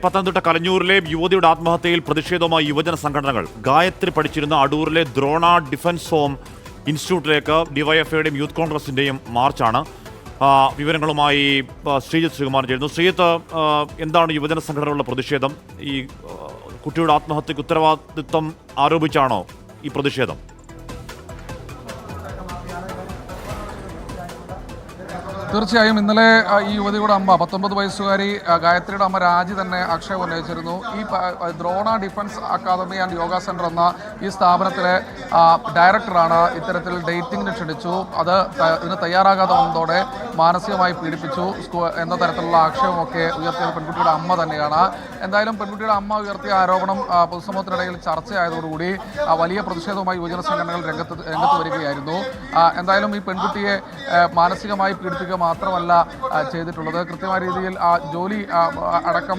പത്തനംതിട്ട കലഞ്ഞൂരിലെ യുവതിയുടെ ആത്മഹത്യയിൽ പ്രതിഷേധവുമായി യുവജന സംഘടനകൾ. ഗായത്രി പഠിച്ചിരുന്ന അടൂരിലെ ദ്രോണ ഡിഫൻസ് ഹോം ഇൻസ്റ്റിറ്റ്യൂട്ടിലേക്ക് ഡിവൈഎഫ്ഐയുടെയും യൂത്ത് കോൺഗ്രസിന്റെയും മാർച്ചാണ്. വിവരങ്ങളുമായി ശ്രീജിത്ത് ശ്രീകുമാർ ചേരുന്നു. ശ്രീജിത്ത്, എന്താണ് യുവജന സംഘടനകളുടെ പ്രതിഷേധം? ഈ കുട്ടിയുടെ ആത്മഹത്യക്ക് ഉത്തരവാദിത്വം ആരോപിച്ചാണോ ഈ പ്രതിഷേധം? തീർച്ചയായും ഇന്നലെ ഈ യുവതിയുടെ അമ്മ 19 വയസ്സുകാരി ഗായത്രിയുടെ അമ്മ രാജി തന്നെ ആക്ഷേപം ഉന്നയിച്ചിരുന്നു. ഈ Drona defence academy and yoga centre എന്ന ഈ സ്ഥാപനത്തിലെ ഡയറക്ടറാണ് ഇത്തരത്തിൽ ഡേറ്റിംഗിന് ക്ഷണിച്ചു. ഇതിന് തയ്യാറാകാതെ വന്നതോടെ മാനസികമായി പീഡിപ്പിച്ചു എന്ന തരത്തിലുള്ള ആക്ഷേപമൊക്കെ ഉയർത്തിയത് പെൺകുട്ടിയുടെ അമ്മ തന്നെയാണ്. എന്തായാലും പെൺകുട്ടിയുടെ അമ്മ ഉയർത്തിയ ആരോപണം പൊതുസമൂഹത്തിനിടയിൽ ചർച്ചയായതോടുകൂടി വലിയ പ്രതിഷേധവുമായി യുവജന സംഘടനകൾ രംഗത്ത് വരികയായിരുന്നു. എന്തായാലും ഈ പെൺകുട്ടിയെ മാനസികമായി പീഡിപ്പിക്കുക മാത്രമല്ല ചെയ്തിട്ടുള്ളത്, കൃത്യമായ രീതിയിൽ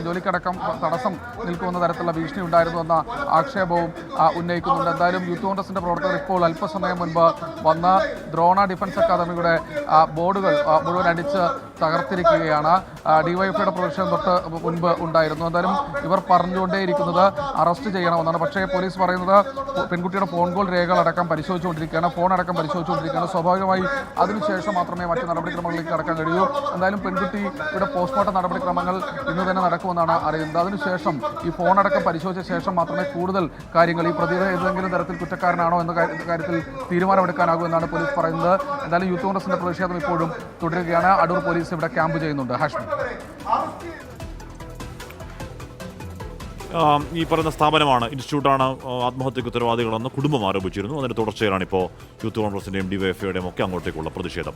ജോലിക്കടക്കം തടസ്സം നിൽക്കുന്ന തരത്തിലുള്ള ഭീഷണി ഉണ്ടായിരുന്നു എന്ന ആക്ഷേപവും ഉന്നയിക്കുന്നുണ്ട്. എന്തായാലും യൂത്ത് കോൺഗ്രസിന്റെ പ്രവർത്തകർ ഇപ്പോൾ അല്പസമയം മുൻപ് വന്ന ദ്രോണ ഡിഫൻസ് അക്കാദമിയുടെ ബോർഡുകൾ മുഴുവൻ അടിച്ച് തകർത്തിരിക്കുകയാണ്. ഡിവൈഎഫ്ഐയുടെ പ്രതിഷേധം തൊട്ട് മുൻപ് ഉണ്ടായിരുന്നു. എന്തായാലും ഇവർ പറഞ്ഞുകൊണ്ടേയിരിക്കുന്നത് അറസ്റ്റ് ചെയ്യണമെന്നാണ്. പക്ഷേ പോലീസ് പറയുന്നത് പെൺകുട്ടിയുടെ ഫോൺ കോൾ രേഖകളടക്കം പരിശോധിച്ചുകൊണ്ടിരിക്കുകയാണ്, ഫോൺ അടക്കം പരിശോധിച്ചുകൊണ്ടിരിക്കുകയാണ്. സ്വാഭാവികമായി അതിനുശേഷം മാത്രമേ മറ്റ് നടപടിക്രമങ്ങളിലേക്ക് കടക്കാൻ കഴിയൂ. എന്തായാലും പെൺകുട്ടിയുടെ പോസ്റ്റ്മോർട്ടം നടപടിക്രമങ്ങൾ ഇന്ന് തന്നെ നടക്കുമെന്നാണ് അറിയുന്നത്. അതിനുശേഷം ഈ ഫോൺ അടക്കം പരിശോധിച്ച ശേഷം മാത്രമേ കൂടുതൽ കാര്യങ്ങൾ ഈ പ്രതിയെ ഏതെങ്കിലും തരത്തിൽ കുറ്റക്കാരനാണോ എന്ന കാര്യത്തിൽ തീരുമാനമെടുക്കാനാകൂ എന്നാണ് പോലീസ് പറയുന്നത്. എന്തായാലും യൂത്ത് കോൺഗ്രസിന്റെ പ്രതിഷേധം ഇപ്പോഴും തുടരുകയാണ്. അടൂർ പോലീസ് ഇവിടെ ക്യാമ്പ് ചെയ്യുന്നുണ്ട്. ഹാഷ്മി, ഈ പറയുന്ന സ്ഥാപനമാണ്, ഇൻസ്റ്റിറ്റ്യൂട്ടാണ് ആത്മഹത്യക്ക് ഉത്തരവാദികളെന്ന് കുടുംബം ആരോപിച്ചിരുന്നു. അതിന്റെ തുടർച്ചയിലാണ് ഇപ്പോൾ യൂത്ത് കോൺഗ്രസിന്റെയും ഡിവൈഎഫ്ഐയുടെയും ഒക്കെ അങ്ങോട്ടേക്കുള്ള പ്രതിഷേധം.